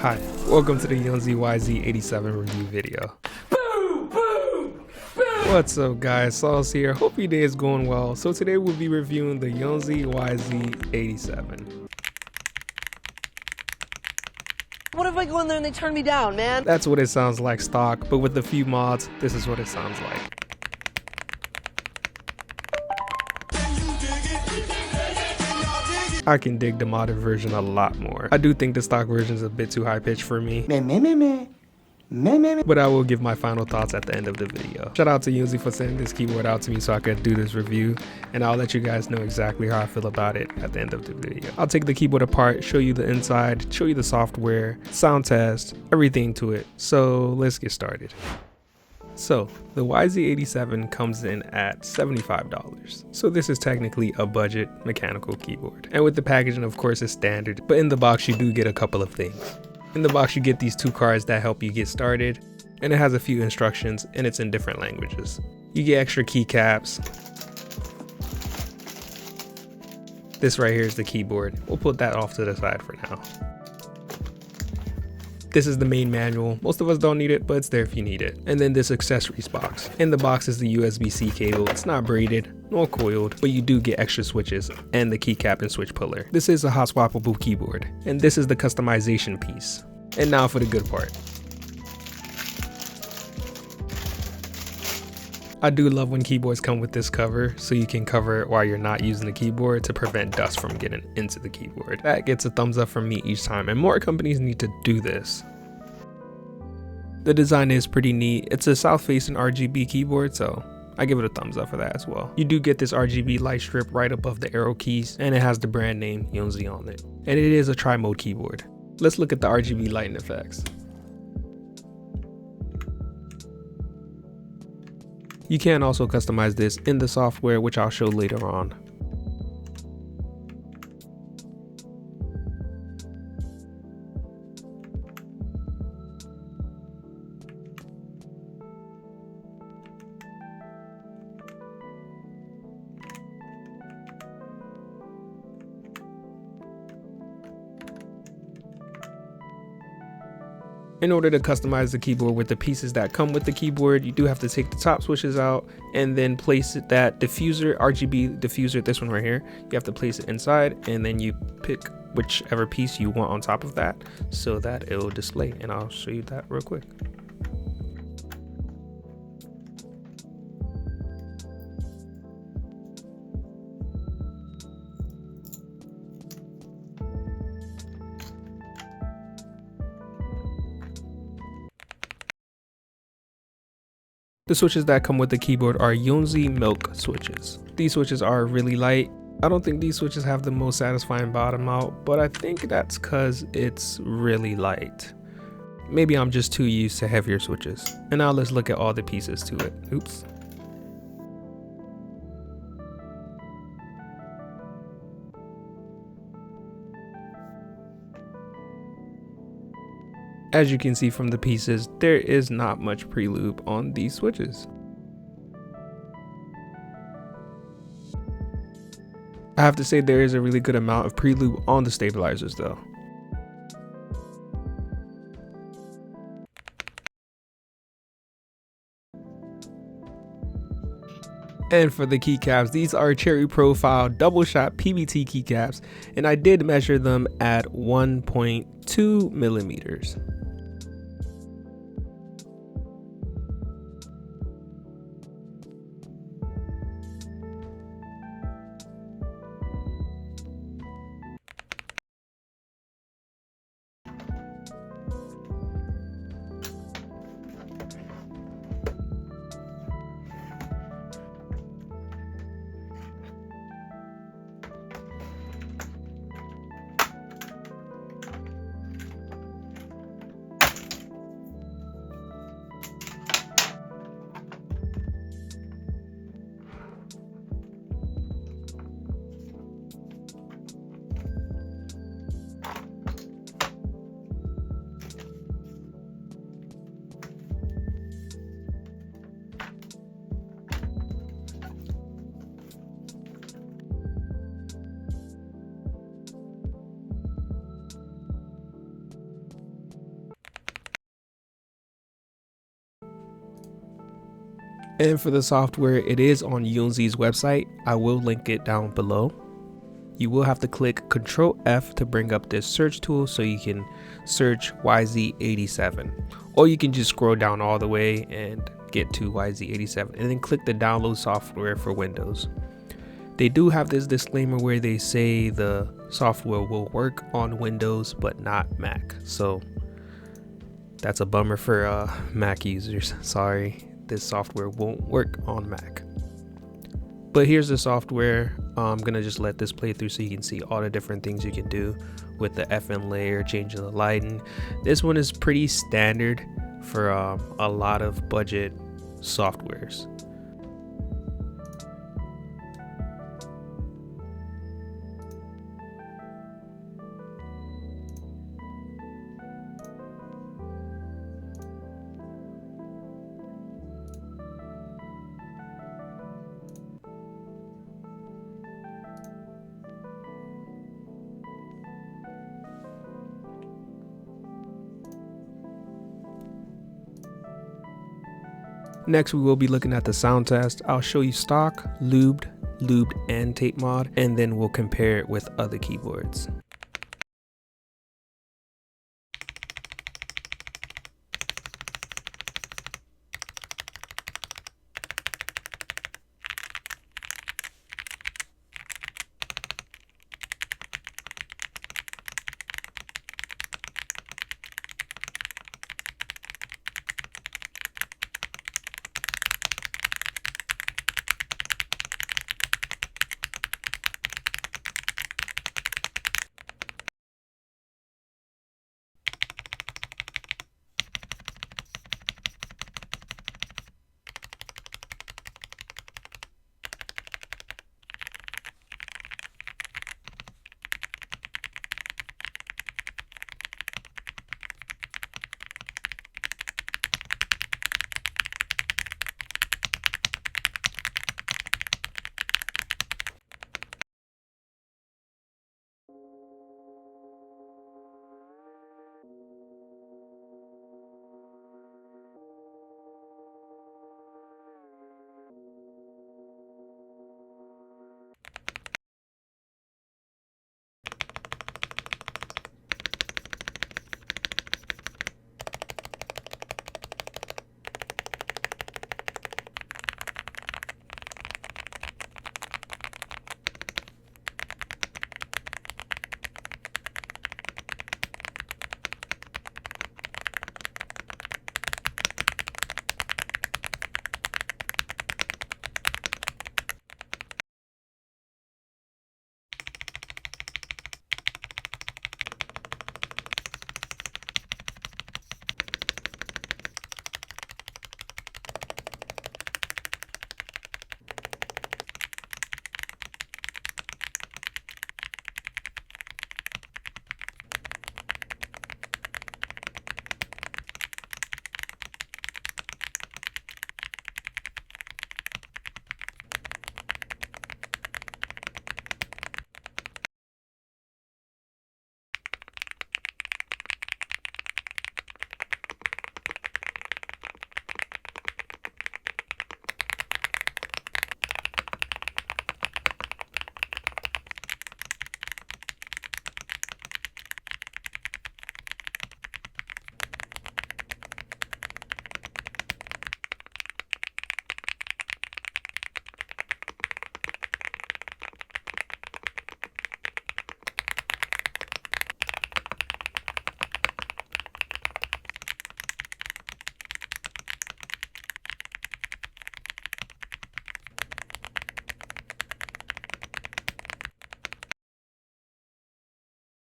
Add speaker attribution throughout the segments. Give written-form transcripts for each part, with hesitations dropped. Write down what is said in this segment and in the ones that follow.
Speaker 1: Hi, welcome to the Yunzii YZ87 review video. What's up guys, Sauce here, hope your day is going well. So today we'll be reviewing the Yunzii YZ87.
Speaker 2: What if I go in there and they turn me down, man?
Speaker 1: That's what it sounds like stock, but with a few mods, this is what it sounds like. I can dig the modded version a lot more. I do think the stock version is a bit too high pitched for me. But I will give my final thoughts at the end of the video. Shout out to Yunzii for sending this keyboard out to me so I could do this review, and I'll let you guys know exactly how I feel about it at the end of the video. I'll take the keyboard apart, show you the inside, show you the software, sound test, everything to it. So let's get started. So the YZ87 comes in at $75. So this is technically a budget mechanical keyboard. And with the packaging, of course, it's standard, but in the box you do get a couple of things. In the box you get these two cards that help you get started, and it has a few instructions and it's in different languages. You get extra keycaps. This right here is the keyboard. We'll put that off to the side for now. This is the main manual. Most of us don't need it, but it's there if you need it. And then this accessories box. In the box is the USB-C cable. It's not braided nor coiled, but you do get extra switches and the keycap and switch puller. This is a hot swappable keyboard, and this is the customization piece. And now for the good part. I do love when keyboards come with this cover, so you can cover it while you're not using the keyboard to prevent dust from getting into the keyboard. That gets a thumbs up from me each time, and more companies need to do this. The design is pretty neat. It's a south-facing RGB keyboard, so I give it a thumbs up for that as well. You do get this RGB light strip right above the arrow keys, and it has the brand name Yunzii on it. And it is a tri-mode keyboard. Let's look at the RGB lighting effects. You can also customize this in the software, which I'll show later on. In order to customize the keyboard with the pieces that come with the keyboard, you do have to take the top switches out and then place that diffuser, RGB diffuser, this one right here, you have to place it inside, and then you pick whichever piece you want on top of that so that it will display, and I'll show you that real quick. The switches that come with the keyboard are Yunzii milk switches. These switches are really light. I don't think these switches have the most satisfying bottom out, but I think that's cause it's really light. Maybe I'm just too used to heavier switches. And now let's look at all the pieces to it. Oops. As you can see from the pieces, there is not much pre-lube on these switches. I have to say there is a really good amount of pre-lube on the stabilizers though. And for the keycaps, these are cherry profile double shot PBT keycaps, and I did measure them at 1.2 millimeters. And for the software, it is on Yunzii's website. I will link it down below. You will have to click Control F to bring up this search tool so you can search YZ87. Or you can just scroll down all the way and get to YZ87 and then click the download software for Windows. They do have this disclaimer where they say the software will work on Windows but not Mac. So that's a bummer for Mac users. Sorry, this software won't work on Mac. But here's the software. I'm gonna just let this play through so you can see all the different things you can do with the FN layer, changing the lighting. This one is pretty standard for a lot of budget softwares. Next, we will be looking at the sound test. I'll show you stock, lubed, and tape mod, and then we'll compare it with other keyboards.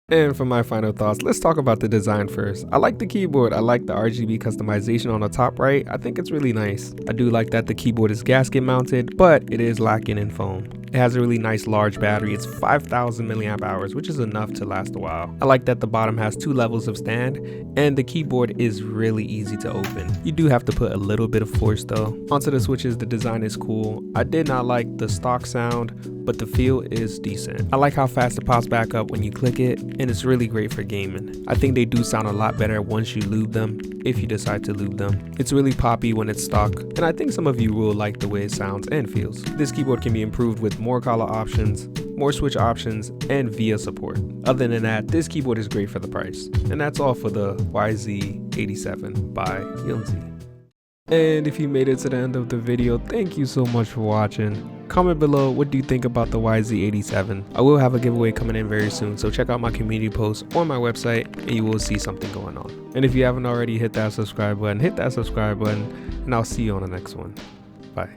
Speaker 1: And for my final thoughts, let's talk about the design first. I like the keyboard. I like the RGB customization on the top right. I think it's really nice. I do like that the keyboard is gasket mounted, but it is lacking in foam. It has a really nice large battery. It's 5,000 milliamp hours, which is enough to last a while. I like that the bottom has 2 levels of stand, and the keyboard is really easy to open. You do have to put a little bit of force though. Onto the switches, the design is cool. I did not like the stock sound, but the feel is decent. I like how fast it pops back up when you click it. and it's really great for gaming. I think they do sound a lot better once you lube them, if you decide to lube them. It's really poppy when it's stock, and I think some of you will like the way it sounds and feels. This keyboard can be improved with more color options, more switch options, and VIA support. Other than that, this keyboard is great for the price. And that's all for the YZ87 by Yunzii. And if you made it to the end of the video, thank you so much for watching. Comment below, what do you think about the YZ87? I will have a giveaway coming in very soon, so check out my community posts on my website and you will see something going on. And if you haven't already, hit that subscribe button, and I'll see you on the next one. Bye.